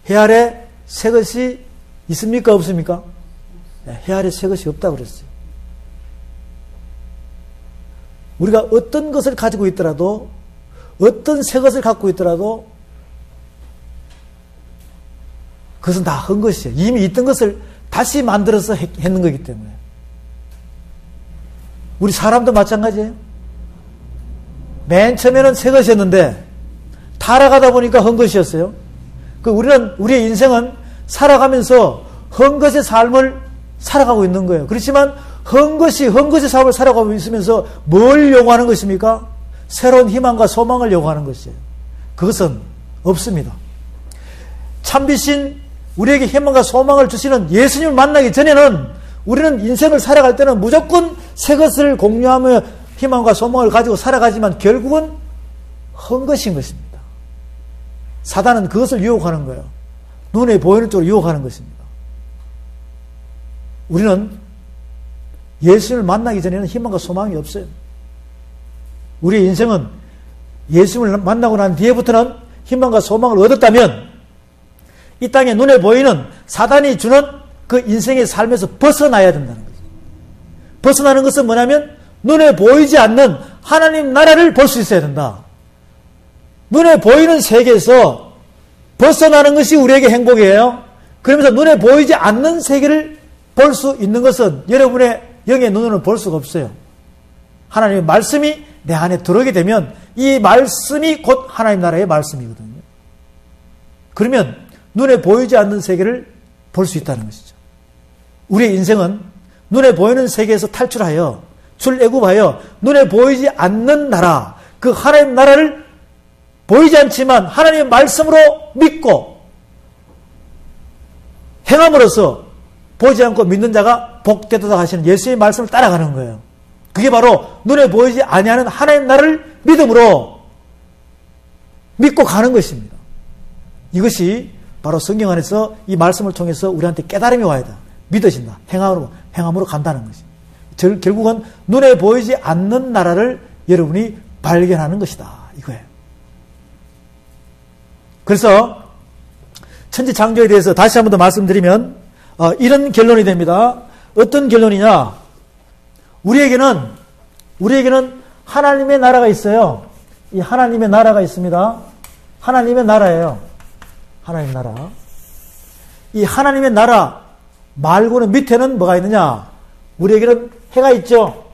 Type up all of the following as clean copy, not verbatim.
해 아래 새 것이 있습니까? 없습니까? 네, 해 아래 새 것이 없다고 그랬어요. 우리가 어떤 것을 가지고 있더라도, 어떤 새 것을 갖고 있더라도 그것은 다 한 것이에요. 이미 있던 것을 다시 만들어서 했는 거기 때문에. 우리 사람도 마찬가지예요. 맨 처음에는 새 것이었는데 타락하다 보니까 한 것이었어요. 우리의 인생은 살아가면서 한 것의 삶을 살아가고 있는 거예요. 그렇지만 한 것의 삶을 살아가고 있으면서 뭘 요구하는 것입니까? 새로운 희망과 소망을 요구하는 것이에요. 그것은 없습니다. 참비신 우리에게 희망과 소망을 주시는 예수님을 만나기 전에는 우리는 인생을 살아갈 때는 무조건 새 것을 공유하며 희망과 소망을 가지고 살아가지만 결국은 한 것인 것입니다. 사단은 그것을 유혹하는 거예요. 눈에 보이는 쪽으로 유혹하는 것입니다. 우리는 예수님을 만나기 전에는 희망과 소망이 없어요. 우리의 인생은 예수님을 만나고 난 뒤에부터는 희망과 소망을 얻었다면 이 땅에 눈에 보이는 사단이 주는 그 인생의 삶에서 벗어나야 된다는 거죠. 벗어나는 것은 뭐냐면 눈에 보이지 않는 하나님 나라를 볼 수 있어야 된다. 눈에 보이는 세계에서 벗어나는 것이 우리에게 행복이에요. 그러면서 눈에 보이지 않는 세계를 볼 수 있는 것은 여러분의 영의 눈으로는 볼 수가 없어요. 하나님의 말씀이 내 안에 들어오게 되면 이 말씀이 곧 하나님 나라의 말씀이거든요. 그러면 눈에 보이지 않는 세계를 볼 수 있다는 것이죠. 우리의 인생은 눈에 보이는 세계에서 탈출하여 출애굽하여 눈에 보이지 않는 나라, 그 하나님 나라를 보이지 않지만 하나님의 말씀으로 믿고 행함으로써 보이지 않고 믿는 자가 복되도다 하시는 예수의 말씀을 따라가는 거예요. 그게 바로 눈에 보이지 아니하는 하나님 나라를 믿음으로 믿고 가는 것입니다. 이것이 바로 성경 안에서 이 말씀을 통해서 우리한테 깨달음이 와야 돼. 믿어진다. 행함으로 간다는 것입니다. 결국은 눈에 보이지 않는 나라를 여러분이 발견하는 것이다. 이거예요. 그래서 천지창조에 대해서 다시 한 번 더 말씀드리면 이런 결론이 됩니다. 어떤 결론이냐? 우리에게는 하나님의 나라가 있어요. 이 하나님의 나라가 있습니다. 하나님의 나라예요. 하나님의 나라. 이 하나님의 나라 말고는 밑에는 뭐가 있느냐? 우리에게는 해가 있죠.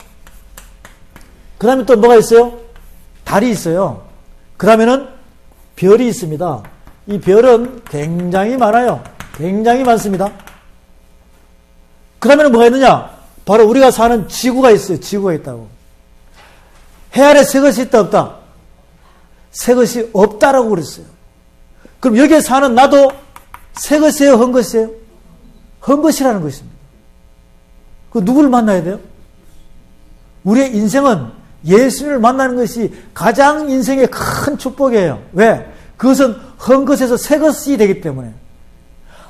그 다음에 또 뭐가 있어요? 달이 있어요. 그 다음에는 별이 있습니다. 이 별은 굉장히 많아요. 굉장히 많습니다. 그 다음에는 뭐가 있느냐? 바로 우리가 사는 지구가 있어요. 지구가 있다고. 해 아래 새 것이 있다 없다? 새 것이 없다라고 그랬어요. 그럼 여기에 사는 나도 새 것이에요? 한 것이에요? 한 것이라는 것입니다. 그 누구를 만나야 돼요? 우리의 인생은 예수님을 만나는 것이 가장 인생의 큰 축복이에요. 왜? 그것은 한 것에서 새 것이 되기 때문에.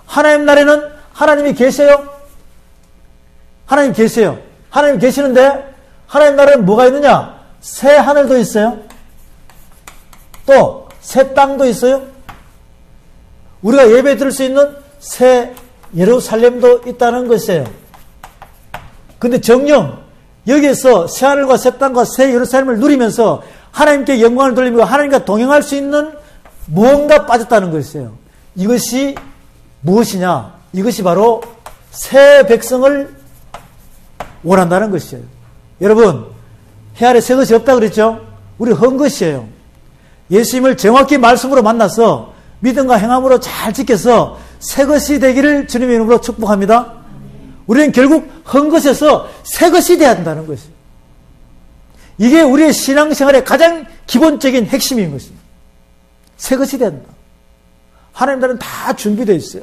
하나님 나라에는 하나님이 계세요? 하나님 계세요. 하나님 계시는데 하나님 나라에는 뭐가 있느냐? 새 하늘도 있어요. 또 새 땅도 있어요. 우리가 예배 드릴 수 있는 새 예루살렘도 있다는 것이에요. 근데 정녕 여기에서 새 하늘과 새 땅과 새 예루살렘을 누리면서 하나님께 영광을 돌리며 하나님과 동행할 수 있는 무언가 빠졌다는 것이에요. 이것이 무엇이냐? 이것이 바로 새 백성을 원한다는 것이에요. 여러분, 해 아래 새 것이 없다 그랬죠? 우리 한 것이에요. 예수님을 정확히 말씀으로 만나서 믿음과 행함으로 잘 지켜서 새 것이 되기를 주님의 이름으로 축복합니다. 우리는 결국 한 것에서 새 것이 되어야 한다는 것이에요. 이게 우리의 신앙생활의 가장 기본적인 핵심인 것입니다. 새 것이 되어야 한다. 하나님 나라는 다 준비되어 있어요.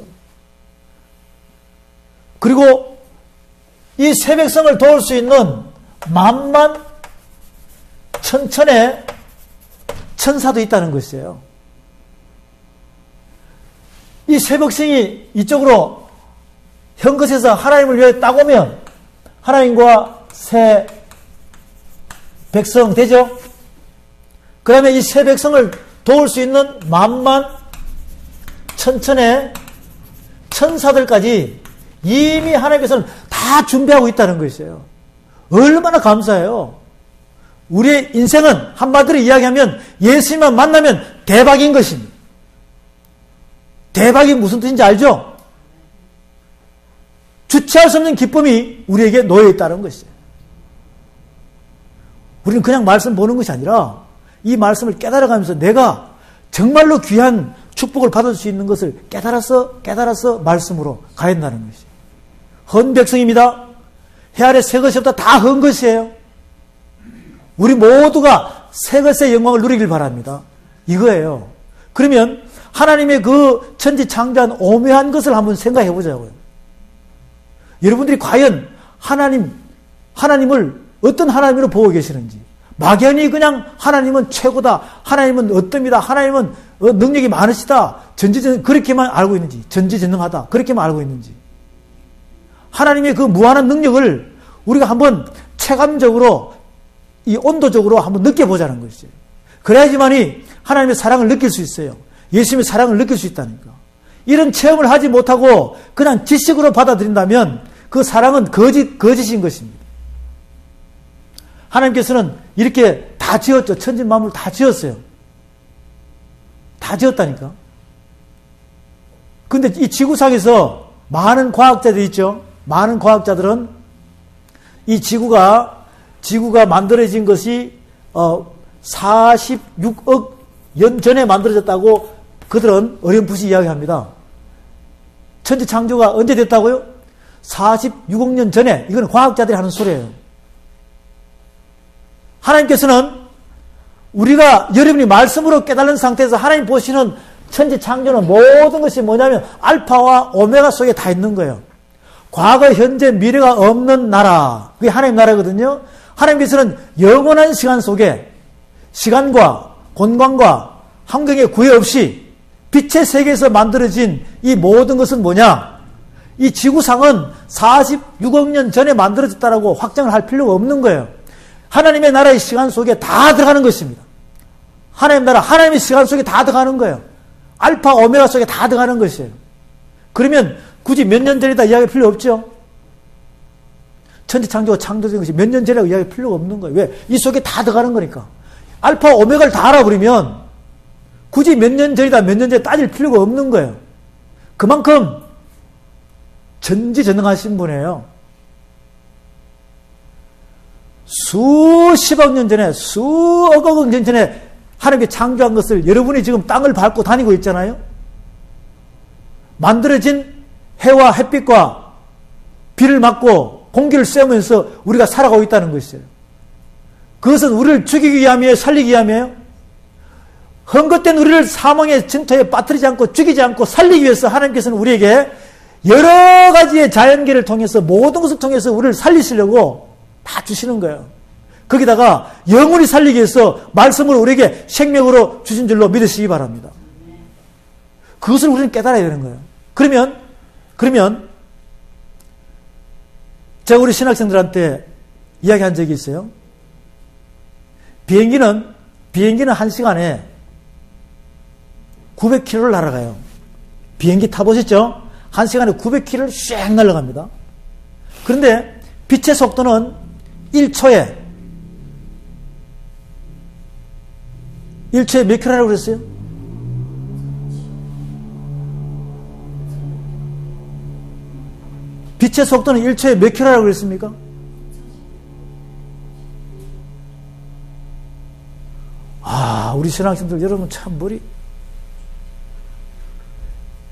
그리고 이 새 백성을 도울 수 있는 만만 천천의 천사도 있다는 것이에요. 이 새 백성이 이쪽으로 현 것에서 하나님을 위해 딱 오면 하나님과 새 백성 되죠? 그 다음에 이 새 백성을 도울 수 있는 만만 천천에 천사들까지 이미 하나님께서는 다 준비하고 있다는 것이에요. 얼마나 감사해요. 우리의 인생은 한마디로 이야기하면 예수님만 만나면 대박인 것입니다. 대박이 무슨 뜻인지 알죠? 주체할 수 없는 기쁨이 우리에게 놓여 있다는 것이에요. 우리는 그냥 말씀 보는 것이 아니라 이 말씀을 깨달아가면서 내가 정말로 귀한 축복을 받을 수 있는 것을 깨달아서 말씀으로 가야 한다는 것이에요. 헌 백성입니다. 해 아래 새 것이 없다. 다 헌 것이에요. 우리 모두가 새 것의 영광을 누리길 바랍니다. 이거예요. 그러면 하나님의 그 천지 창조한 오묘한 것을 한번 생각해 보자고요. 여러분들이 과연 하나님을 어떤 하나님으로 보고 계시는지, 막연히 그냥 하나님은 최고다, 하나님은 어떻습니다, 하나님은 능력이 많으시다, 전지전능 그렇게만 알고 있는지, 전지전능하다 그렇게만 알고 있는지, 하나님의 그 무한한 능력을 우리가 한번 체감적으로 이 온도적으로 한번 느껴보자는 것이죠. 그래야지만이 하나님의 사랑을 느낄 수 있어요. 예수님의 사랑을 느낄 수 있다니까. 이런 체험을 하지 못하고 그냥 지식으로 받아들인다면 그 사랑은 거짓인 것입니다. 하나님께서는 이렇게 다 지었죠. 천지 만물 다 지었어요. 다 지었다니까. 근데 이 지구상에서 많은 과학자들이 있죠. 많은 과학자들은 이 지구가 만들어진 것이 46억 년 전에 만들어졌다고 그들은 어렴풋이 이야기합니다. 천지 창조가 언제 됐다고요? 46억 년 전에. 이건 과학자들이 하는 소리예요. 하나님께서는 우리가 여러분이 말씀으로 깨달은 상태에서 하나님 보시는 천지 창조는 모든 것이 뭐냐면 알파와 오메가 속에 다 있는 거예요. 과거, 현재, 미래가 없는 나라. 그게 하나님 나라거든요. 하나님께서는 영원한 시간 속에 시간과 공간과 환경의 구애 없이 빛의 세계에서 만들어진 이 모든 것은 뭐냐? 이 지구상은 46억 년 전에 만들어졌다라고 확정을 할 필요가 없는 거예요. 하나님의 나라의 시간 속에 다 들어가는 것입니다. 하나님 나라, 하나님의 시간 속에 다 들어가는 거예요. 알파, 오메가 속에 다 들어가는 것이에요. 그러면 굳이 몇 년 전이다 이야기할 필요 없죠. 천지 창조가 창조된 것이 몇 년 전이라고 이야기할 필요가 없는 거예요. 왜? 이 속에 다 들어가는 거니까. 알파, 오메가를 다 알아버리면 굳이 몇 년 전이다 몇 년 전에 따질 필요가 없는 거예요. 그만큼 전지전능하신 분이에요. 수십억 년 전에, 수억억 년 전에 하나님께 창조한 것을 여러분이 지금 땅을 밟고 다니고 있잖아요. 만들어진 해와 햇빛과 비를 맞고 공기를 쐬면서 우리가 살아가고 있다는 것이에요. 그것은 우리를 죽이기 위함이에요? 살리기 위함이에요? 헝긋된 우리를 사망의 진토에 빠뜨리지 않고 죽이지 않고 살리기 위해서 하나님께서는 우리에게 여러 가지의 자연계를 통해서 모든 것을 통해서 우리를 살리시려고 다 주시는 거예요. 거기다가 영원히 살리기 위해서 말씀을 우리에게 생명으로 주신 줄로 믿으시기 바랍니다. 그것을 우리는 깨달아야 되는 거예요. 그러면 제가 우리 신학생들한테 이야기한 적이 있어요. 비행기는 1시간에 900km를 날아가요. 비행기 타보셨죠? 1시간에 900km를 쫙 날아갑니다. 그런데 빛의 속도는 1초에 몇 킬로라고 그랬어요? 빛의 속도는 1초에 몇 킬로라고 그랬습니까? 우리 신학생들 여러분 참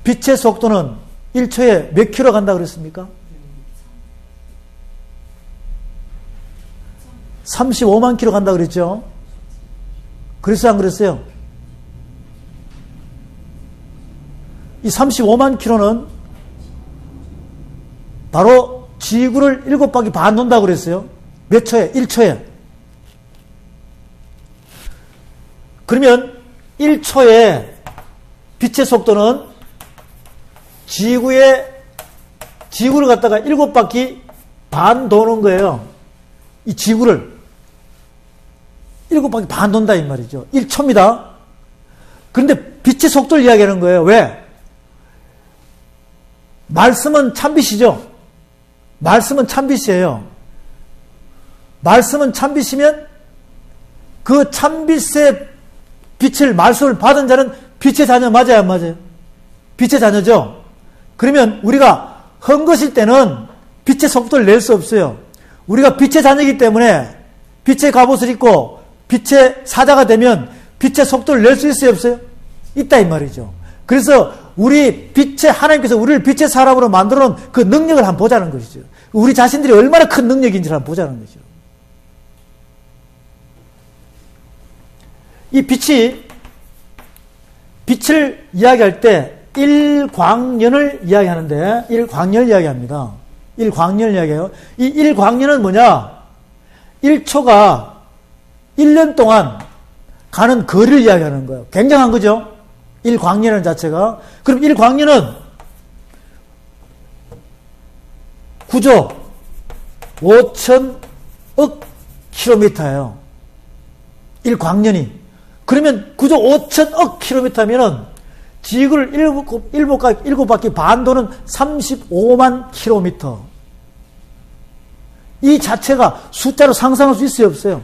빛의 속도는 1초에 몇 킬로 간다고 그랬습니까? 35만 킬로 간다고 그랬죠? 그랬어요, 안 그랬어요? 이 35만 킬로는 바로 지구를 7바퀴 반 돈다고 그랬어요. 몇 초에? 1초에. 그러면 1초에 빛의 속도는 지구를 갖다가 7바퀴 반 도는 거예요. 이 지구를 7바퀴 반 돈다 이 말이죠. 1초입니다. 그런데 빛의 속도를 이야기하는 거예요. 왜? 말씀은 참빛이죠. 말씀은 참빛이에요. 말씀은 참빛이면 그 참빛의 빛을, 말씀을 받은 자는 빛의 자녀 맞아요, 안 맞아요? 빛의 자녀죠. 그러면 우리가 헝거실 때는 빛의 속도를 낼 수 없어요. 우리가 빛의 자녀이기 때문에 빛의 갑옷을 입고 빛의 사자가 되면 빛의 속도를 낼 수 있어요, 없어요? 있다 이 말이죠. 그래서 우리 빛의, 하나님께서 우리를 빛의 사람으로 만들어 놓은 그 능력을 한번 보자는 것이죠. 우리 자신들이 얼마나 큰 능력인지를 한번 보자는 거죠. 이 빛을 이야기할 때 일광년을 이야기하는데, 일광년을 이야기합니다. 일광년을 이야기해요. 이 일광년은 뭐냐? 1초가 1년 동안 가는 거리를 이야기하는 거예요. 굉장한 거죠? 일광년은 자체가. 그럼 일광년은 9조 5천억 킬로미터예요. 일광년이. 그러면 9조 5천억 킬로미터면은 지구를 7바퀴 반 도는 35만 킬로미터. 이 자체가 숫자로 상상할 수 있어요, 없어요?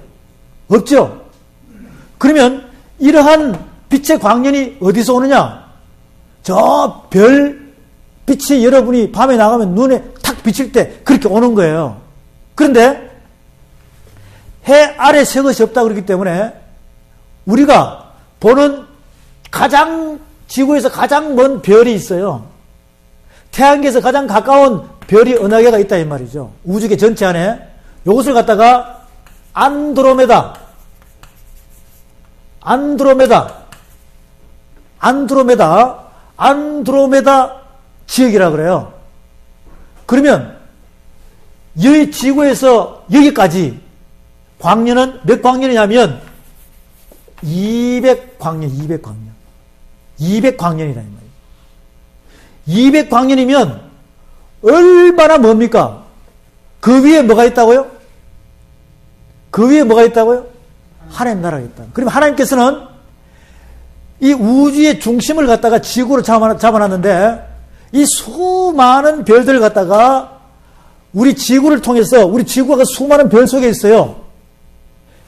없죠? 그러면 이러한 빛의 광년이 어디서 오느냐? 저 별 빛이 여러분이 밤에 나가면 눈에 탁 비칠 때 그렇게 오는 거예요. 그런데 해 아래 새 것이 없다 그렇기 때문에 우리가 보는 지구에서 가장 먼 별이 있어요. 태양계에서 가장 가까운 별이 어느 개가 있다 이 말이죠. 우주계 전체 안에. 이것을 갖다가 안드로메다 지역이라 그래요. 그러면 이 지구에서 여기까지 광년은 몇 광년이냐면 200광년이다 이 말이에요. 200광년이면 얼마나 뭡니까? 그 위에 뭐가 있다고요? 그 위에 뭐가 있다고요? 하나님 나라가 있다. 그럼 하나님께서는 이 우주의 중심을 갖다가 지구로 잡아놨는데 이 수많은 별들을 갖다가 우리 지구를 통해서 우리 지구가 수많은 별 속에 있어요.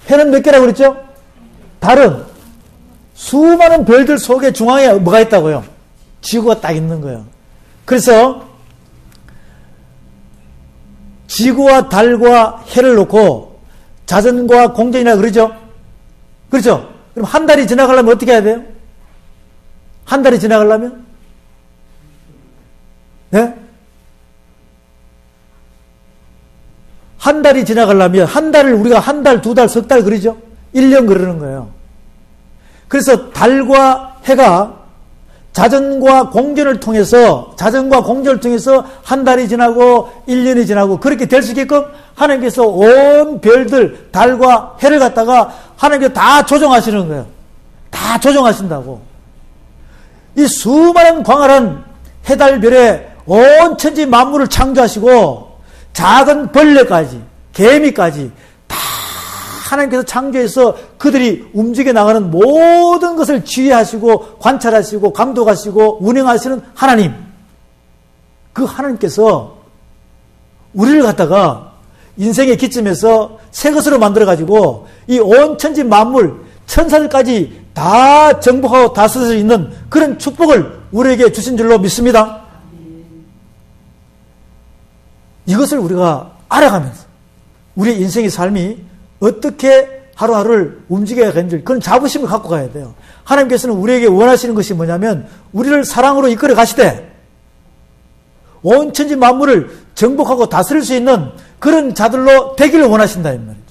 해는 몇 개라고 그랬죠? 달은 수많은 별들 속에 중앙에 뭐가 있다고요? 지구가 딱 있는 거예요. 그래서 지구와 달과 해를 놓고 자전과 공전이라 그러죠? 그렇죠? 그럼 한 달이 지나가려면 어떻게 해야 돼요? 한 달이 지나가려면? 네? 한 달이 지나가려면 한 달을 우리가 한 달, 두 달, 석 달 그러죠? 1년 그러는 거예요. 그래서 달과 해가 자전과 공전을 통해서 한 달이 지나고 1년이 지나고 그렇게 될 수 있게끔 하나님께서 온 별들, 달과 해를 갖다가 하나님께서 다 조정하시는 거예요. 다 조정하신다고. 이 수많은 광활한 해달별에 온 천지 만물을 창조하시고 작은 벌레까지, 개미까지 다 하나님께서 창조해서 그들이 움직여 나가는 모든 것을 지휘하시고 관찰하시고 감독하시고 운행하시는 하나님. 그 하나님께서 우리를 갖다가 인생의 기점에서 새 것으로 만들어가지고 이 온 천지 만물, 천사들까지 다 정복하고 다스릴 수 있는 그런 축복을 우리에게 주신 줄로 믿습니다. 이것을 우리가 알아가면서 우리의 인생의 삶이 어떻게 하루하루를 움직여야 하는지 그런 자부심을 갖고 가야 돼요. 하나님께서는 우리에게 원하시는 것이 뭐냐면 우리를 사랑으로 이끌어 가시되 온 천지 만물을 정복하고 다스릴 수 있는 그런 자들로 되기를 원하신다 이 말이죠.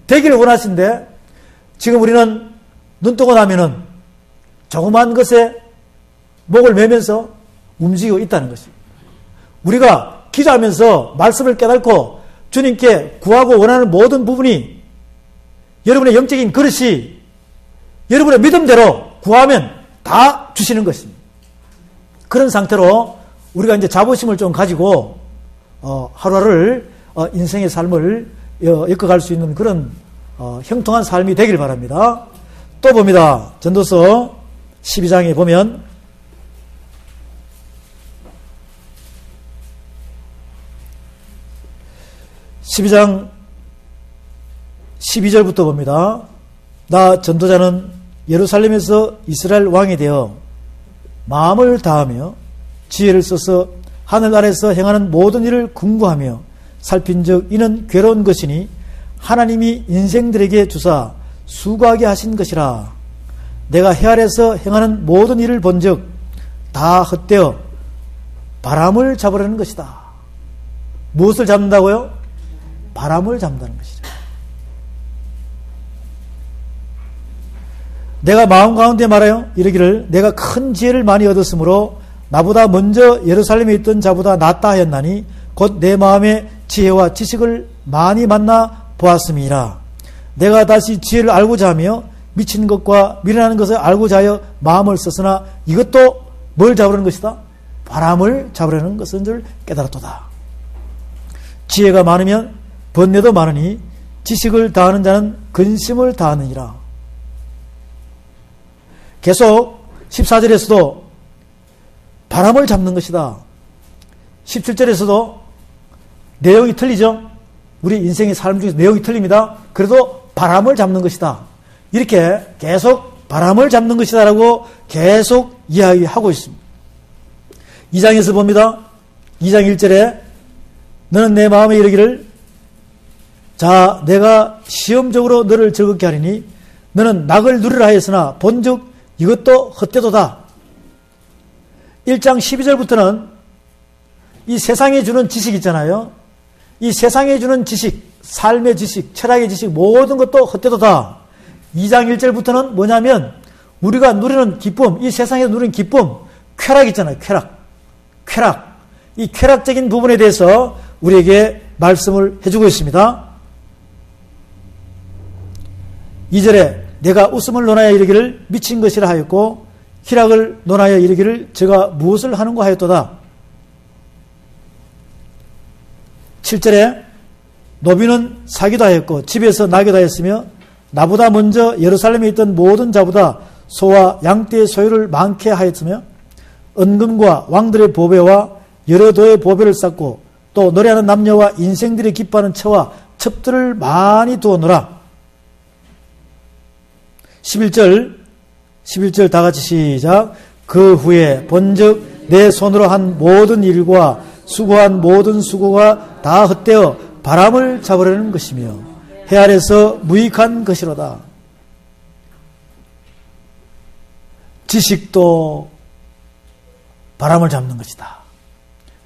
되기를 원하신데 지금 우리는 눈 뜨고 나면은 조그만 것에 목을 매면서 움직이고 있다는 것입니다. 우리가 기도하면서 말씀을 깨닫고 주님께 구하고 원하는 모든 부분이 여러분의 영적인 그릇이 여러분의 믿음대로 구하면 다 주시는 것입니다. 그런 상태로 우리가 이제 자부심을 좀 가지고 하루하루를 인생의 삶을 이끌어갈 수 있는 그런 형통한 삶이 되길 바랍니다. 또 봅니다. 전도서 12장에 보면 12장 12절부터 봅니다. 나 전도자는 예루살렘에서 이스라엘 왕이 되어 마음을 다하며 지혜를 써서 하늘 아래서 행하는 모든 일을 궁구하며 살핀즉 이는 괴로운 것이니 하나님이 인생들에게 주사 수고하게 하신 것이라. 내가 해 아래서 행하는 모든 일을 본즉 다 헛되어 바람을 잡으려는 것이다. 무엇을 잡는다고요? 바람을 잡는다는 것이죠. 내가 마음 가운데 말하여 이르기를 내가 큰 지혜를 많이 얻었으므로 나보다 먼저 예루살렘에 있던 자보다 낫다 하였나니 곧 내 마음에 지혜와 지식을 많이 만나 보았음이라. 내가 다시 지혜를 알고자 하며 미친 것과 미련하는 것을 알고자 하여 마음을 썼으나 이것도 뭘 잡으려는 것이다? 바람을 잡으려는 것인 줄 깨달았도다. 지혜가 많으면 번뇌도 많으니 지식을 다하는 자는 근심을 다하느니라. 계속 14절에서도 바람을 잡는 것이다. 17절에서도 내용이 틀리죠. 우리 인생의 삶 중에서 내용이 틀립니다. 그래도 바람을 잡는 것이다. 이렇게 계속 바람을 잡는 것이다 라고 계속 이야기하고 있습니다. 2장에서 봅니다. 2장 1절에 너는 내 마음에 이르기를 자 내가 시험적으로 너를 즐겁게 하리니 너는 낙을 누리라 하였으나 본즉 이것도 헛되도다. 1장 12절부터는 이 세상에 주는 지식 있잖아요. 이 세상에 주는 지식, 삶의 지식, 철학의 지식 모든 것도 헛되도다. 2장 1절부터는 뭐냐면 우리가 누리는 기쁨, 이 세상에서 누리는 기쁨, 쾌락 있잖아요. 쾌락. 이 쾌락적인 부분에 대해서 우리에게 말씀을 해주고 있습니다. 2절에 내가 웃음을 논하여 이르기를 미친 것이라 하였고 희락을 논하여 이르기를 제가 무엇을 하는가 하였도다. 7절에 노비는 사기도 하였고 집에서 나기도 하였으며 나보다 먼저 예루살렘에 있던 모든 자보다 소와 양떼의 소유를 많게 하였으며 은금과 왕들의 보배와 여러 도의 보배를 쌓고 또 노래하는 남녀와 인생들이 기뻐하는 처와 첩들을 많이 두었노라. 11절 다 같이 시작. 그 후에 본즉 내 손으로 한 모든 일과 수고한 모든 수고가 다 헛되어 바람을 잡으려는 것이며 해 아래서 무익한 것이로다. 지식도 바람을 잡는 것이다.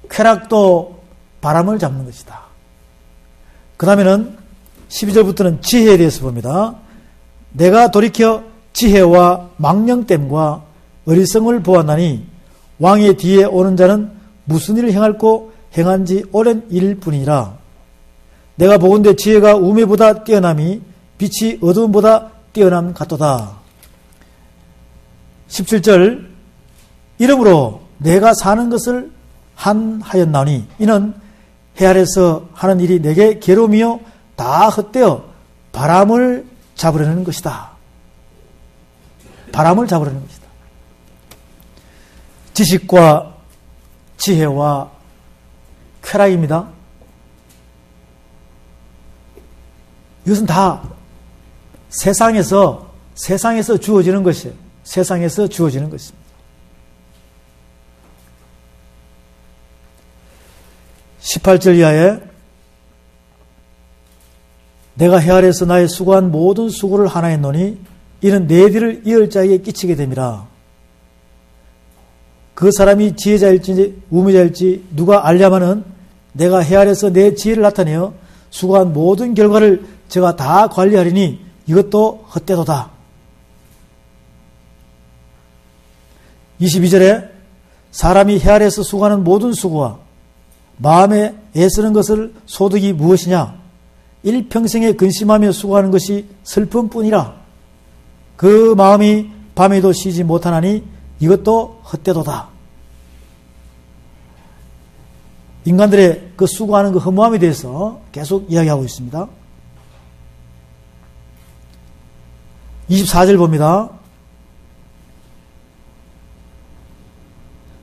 쾌락도 바람을 잡는 것이다. 그 다음에는 12절부터는 지혜에 대해서 봅니다. 내가 돌이켜 지혜와 망령됨과 어리석음을 보았나니 왕의 뒤에 오는 자는 무슨 일을 행할꼬 행한 지 오랜 일 뿐이라. 내가 보건대 지혜가 우매보다 뛰어남이 빛이 어두움보다 뛰어남 같도다. 17절 이러므로 내가 사는 것을 한하였나니 이는 해 아래서 하는 일이 내게 괴로움이요 다 헛되어 바람을 잡으려는 것이다. 바람을 잡으려는 것이다. 지식과 지혜와 쾌락입니다. 이것은 다 세상에서 주어지는 것이에요. 세상에서 주어지는 것입니다. 18절 이하에 내가 해 아래서 나의 수고한 모든 수고를 하나 했노니 이는 내 뒤를 이을 자에게 끼치게 됨이라. 그 사람이 지혜자일지 우매자일지 누가 알려마는 내가 해 아래서 내 지혜를 나타내어 수고한 모든 결과를 제가 다 관리하리니 이것도 헛되도다. 22절에 사람이 해 아래서 수고하는 모든 수고와 마음에 애쓰는 것을 소득이 무엇이냐? 일평생에 근심하며 수고하는 것이 슬픔뿐이라. 그 마음이 밤에도 쉬지 못하나니 이것도 헛되도다. 인간들의 그 수고하는 그 허무함에 대해서 계속 이야기하고 있습니다. 24절 봅니다.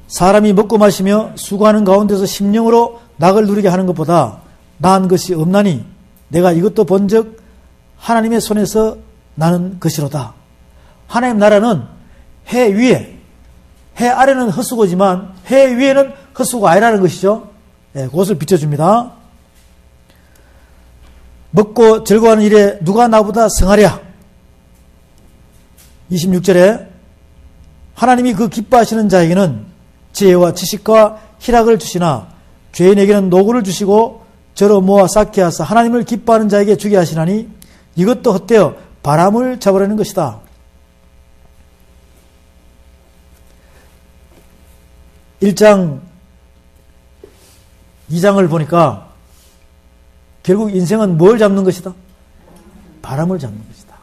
사람이 먹고 마시며 수고하는 가운데서 심령으로 낙을 누리게 하는 것보다 나은 것이 없나니 내가 이것도 본즉 하나님의 손에서 나는 것이로다. 하나님 나라는 해 위에, 해 아래는 헛수고지만 해 위에는 헛수고가 아니라는 것이죠. 예, 그것을 비춰줍니다. 먹고 즐거워하는 일에 누가 나보다 성하랴. 26절에 하나님이 그 기뻐하시는 자에게는 지혜와 지식과 희락을 주시나 죄인에게는 노고를 주시고 저로 모아 쌓게 하사 하나님을 기뻐하는 자에게 주게 하시나니 이것도 헛되어 바람을 잡으려는 것이다. 1장 2장을 보니까 결국 인생은 뭘 잡는 것이다? 바람을 잡는 것이다.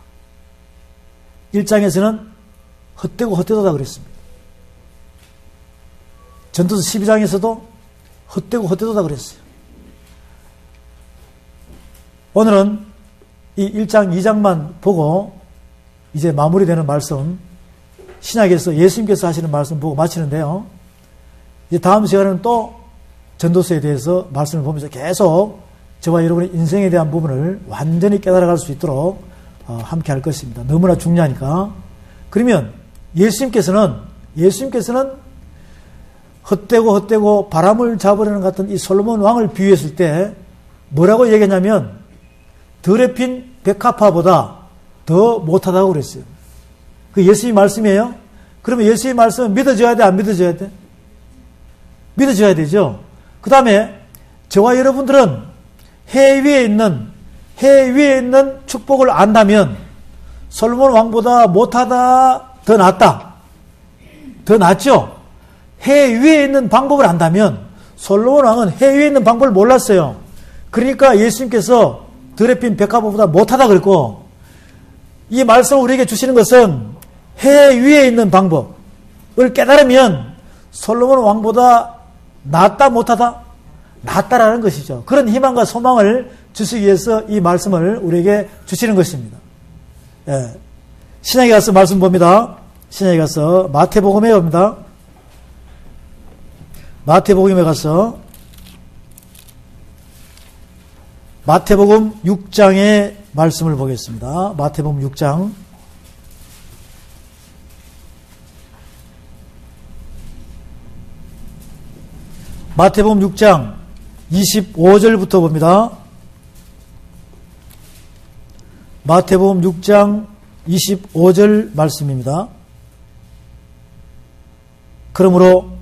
1장에서는 헛되고 헛되다 그랬습니다. 전도서 12장에서도 헛되고 헛되다 그랬어요. 오늘은 이 1장 2장만 보고 이제 마무리되는 말씀, 신약에서 예수님께서 하시는 말씀 보고 마치는데요. 이제 다음 시간에는 또 전도서에 대해서 말씀을 보면서 계속 저와 여러분의 인생에 대한 부분을 완전히 깨달아갈 수 있도록 함께 할 것입니다. 너무나 중요하니까. 그러면 예수님께서는 헛되고 바람을 잡으려는 것 같은 이 솔로몬 왕을 비유했을 때 뭐라고 얘기했냐면 덜에 핀 백합화보다 더 못하다고 그랬어요. 그 예수님 말씀이에요. 그러면 예수님 말씀은 믿어져야 돼, 안 믿어져야 돼? 믿어져야 되죠. 그 다음에 저와 여러분들은 해 위에 있는 축복을 안다면 솔로몬 왕보다 못하다, 더 낫다. 더 낫죠? 해 위에 있는 방법을 안다면 솔로몬 왕은 해 위에 있는 방법을 몰랐어요. 그러니까 예수님께서 덜에 핀 백합화보다 못하다 그랬고, 이 말씀을 우리에게 주시는 것은 해 위에 있는 방법을 깨달으면 솔로몬 왕보다 낫다 못하다? 낫다라는 것이죠. 그런 희망과 소망을 주시기 위해서 이 말씀을 우리에게 주시는 것입니다. 예. 신약에 가서 말씀 봅니다. 신약에 가서 마태복음에 봅니다. 마태복음에 가서 마태복음 6장의 말씀을 보겠습니다. 마태복음 6장. 마태복음 6장 25절부터 봅니다. 마태복음 6장 25절 말씀입니다. 그러므로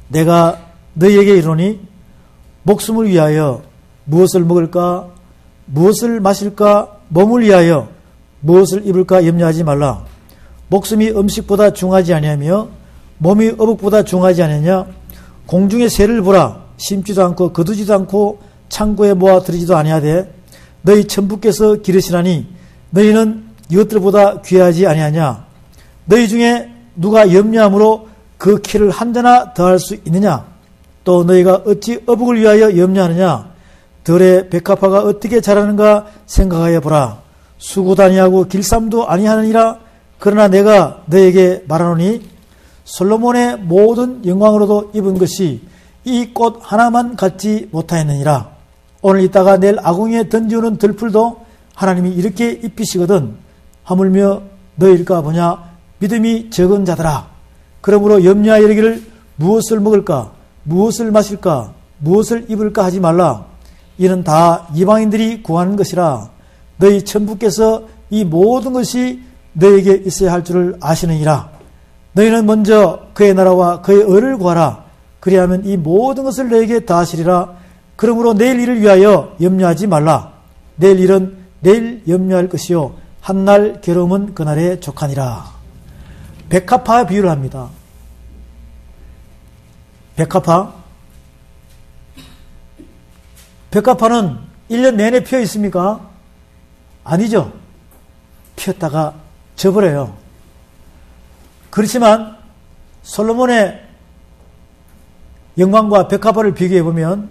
내가 너희에게 이르노니 목숨을 위하여 무엇을 먹을까, 무엇을 마실까, 몸을 위하여 무엇을 입을까 염려하지 말라. 목숨이 음식보다 중하지 아니하며 몸이 어복보다 중하지 아니하냐. 공중의 새를 보라. 심지도 않고 거두지도 않고 창고에 모아 들이지도 아니하되 너희 천부께서 기르시나니 너희는 이것들보다 귀하지 아니하냐. 너희 중에 누가 염려함으로 그 키를 한자나 더할 수 있느냐. 또 너희가 어찌 어복을 위하여 염려하느냐. 들의 백합화가 어떻게 자라는가 생각하여 보라. 수고도 아니하고 길쌈도 아니하느니라. 그러나 내가 너에게 말하노니 솔로몬의 모든 영광으로도 입은 것이 이 꽃 하나만 갖지 못하였느니라. 오늘 있다가 내일 아궁이에 던지우는 들풀도 하나님이 이렇게 입히시거든 하물며 너희일까 보냐. 믿음이 적은 자들아. 그러므로 염려하여 이르기를 무엇을 먹을까, 무엇을 마실까, 무엇을 입을까 하지 말라. 이는 다 이방인들이 구하는 것이라. 너희 천부께서 이 모든 것이 너희에게 있어야 할 줄을 아시느니라. 너희는 먼저 그의 나라와 그의 의를 구하라. 그리하면 이 모든 것을 너희에게 다 하시리라. 그러므로 내일 일을 위하여 염려하지 말라. 내일 일은 내일 염려할 것이요 한날 괴로움은 그날에 족하니라. 백합화 비유를 합니다. 백합화는 1년 내내 피어 있습니까? 아니죠. 피었다가 져버려요. 그렇지만 솔로몬의 영광과 백합화를 비교해보면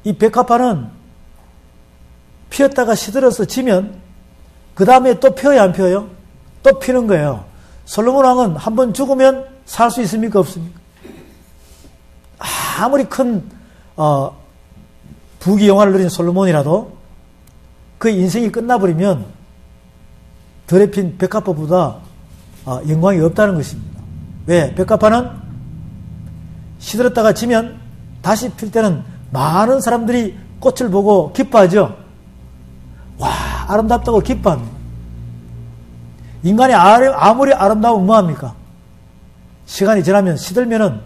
이 백합화는 피었다가 시들어서 지면 그 다음에 또 피어야 안 피어요? 또 피는 거예요. 솔로몬 왕은 한번 죽으면 살 수 있습니까? 없습니까? 아무리 큰 부귀영화를 누린 솔로몬이라도 그 인생이 끝나버리면 더럽힌 백합화보다 영광이 없다는 것입니다. 왜? 백합화는 시들었다가 지면 다시 필 때는 많은 사람들이 꽃을 보고 기뻐하죠. 와, 아름답다고 기뻐합니다. 인간이 아무리 아름다우면 뭐합니까? 시간이 지나면 시들면은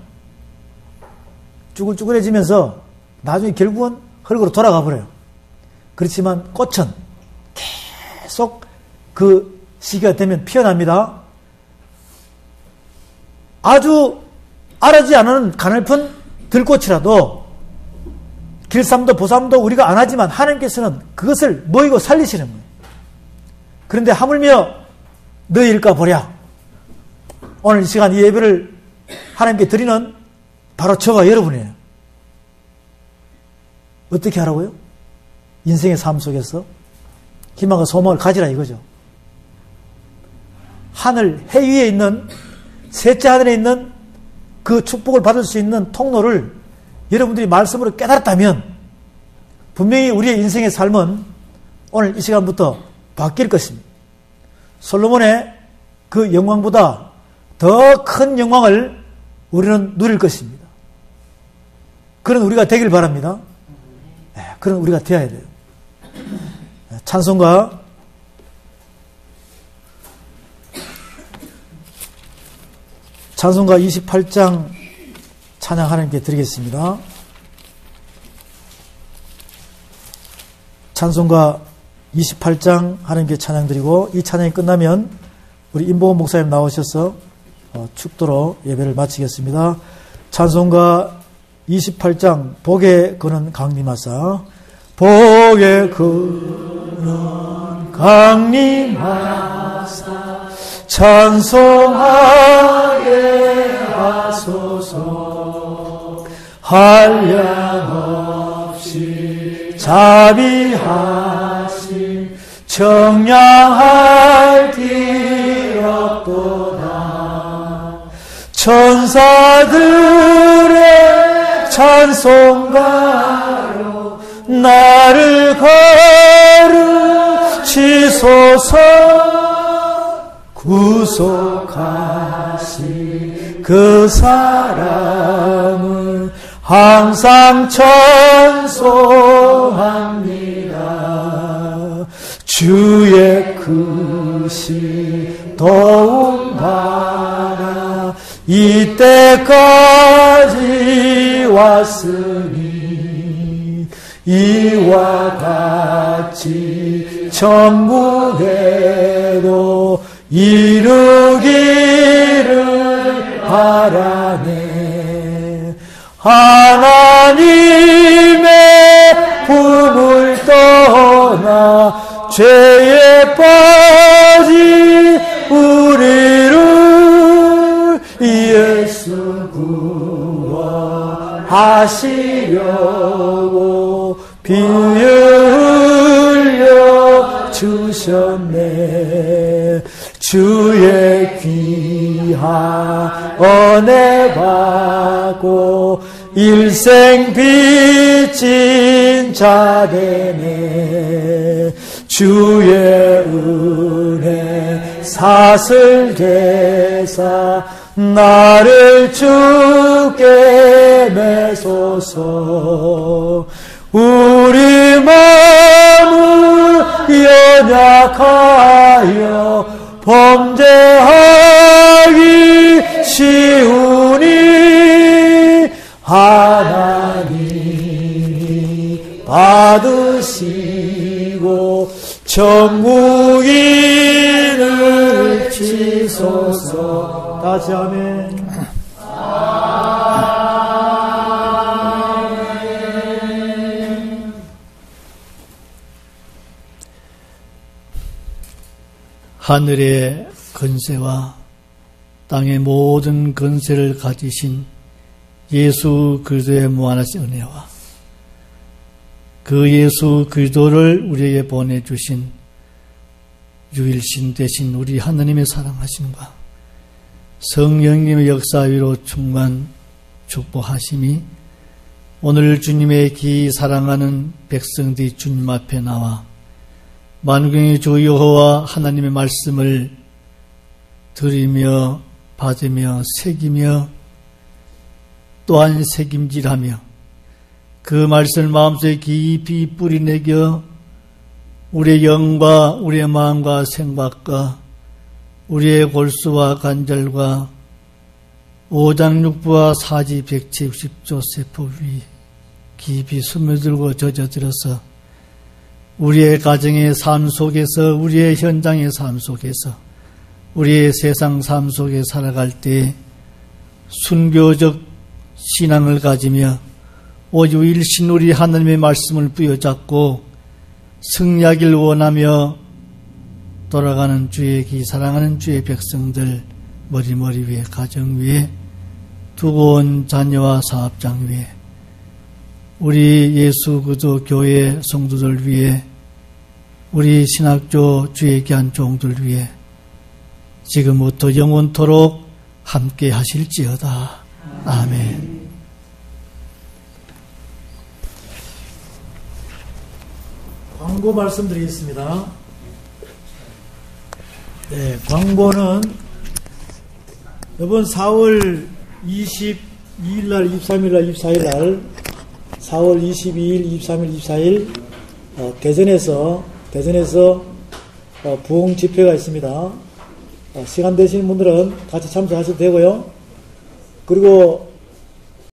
쭈글쭈글해지면서 나중에 결국은 흙으로 돌아가 버려요. 그렇지만 꽃은 계속 그 시기가 되면 피어납니다. 아주 아르지 않은 가늘픈 들꽃이라도 길쌈도 보쌈도 우리가 안 하지만 하나님께서는 그것을 모이고 살리시는 거예요. 그런데 하물며 너희일까 보랴. 오늘 이 시간 이 예배를 하나님께 드리는 바로 저와 여러분이에요. 어떻게 하라고요? 인생의 삶 속에서 희망과 소망을 가지라 이거죠. 하늘, 해 위에 있는 셋째 하늘에 있는 그 축복을 받을 수 있는 통로를 여러분들이 말씀으로 깨달았다면 분명히 우리의 인생의 삶은 오늘 이 시간부터 바뀔 것입니다. 솔로몬의 그 영광보다 더 큰 영광을 우리는 누릴 것입니다. 그런 우리가 되길 바랍니다. 그런 우리가 되어야 돼요. 찬송가 28장 찬양 하나님께 드리겠습니다. 찬송가 28장 하나님께 찬양 드리고 이 찬양이 끝나면 우리 임보원 목사님 나오셔서 축도로 예배를 마치겠습니다. 찬송가 28장 복에 거는 강림하사 복에 거는 강림하사 찬송하게 하소서 한량없이 자비하신 청량할 길 없도다 천사들의 찬송가로 나를 거르치소서 구속하신 그 사랑을 항상 찬송합니다. 주의 크신 도움 받아 이때까지 왔으니 이와 같이 천국에도 이루기를 바라네. 하나님의 품을 떠나 죄에 빠진 우리를 예수 구원하시려고 피 흘려 주셨네. 주의 귀한 은혜 받고 일생 빚진 자 되네. 주의 은혜 사슬 대사 나를 주께 매소서. 우리 마음을 연약하여 범죄하기 쉬우니 하나님이 받으시고 천국인을 치소서. 다시 아멘. 하늘의 건세와 땅의 모든 건세를 가지신 예수 그리스도의 무한하신 은혜와 그 예수 그리스도를 우리에게 보내주신 유일신 되신 우리 하나님의 사랑하심과 성령님의 역사 위로 충만 축복하심이 오늘 주님의 기 사랑하는 백성들이 주님 앞에 나와 만국의 주 여호와 하나님의 말씀을 들으며 받으며 새기며 또한 새김질하며 그 말씀을 마음속에 깊이 뿌리내겨 우리의 영과 우리의 마음과 생각과 우리의 골수와 관절과 오장육부와 사지 백체 60조 세포 위 깊이 스며들고 젖어들어서 우리의 가정의 삶 속에서 우리의 현장의 삶 속에서 우리의 세상 삶 속에 살아갈 때 순교적 신앙을 가지며 오직 일신 우리 하나님의 말씀을 부여잡고 승리하길 원하며 돌아가는 주의 기 사랑하는 주의 백성들 머리머리 위에 가정 위에 두고 온 자녀와 사업장 위에 우리 예수 그리스도 교회 성도들 위에 우리 신학교 주의 귀한 종들 위에 지금부터 영원토록 함께 하실지어다. 아멘. 광고 말씀드리겠습니다. 네, 광고는 이번 4월 22일 날, 23일 날, 24일 날, 4월 22일, 23일, 24일 대전에서 부흥 집회가 있습니다. 시간 되시는 분들은 같이 참석하셔도 되고요. 그리고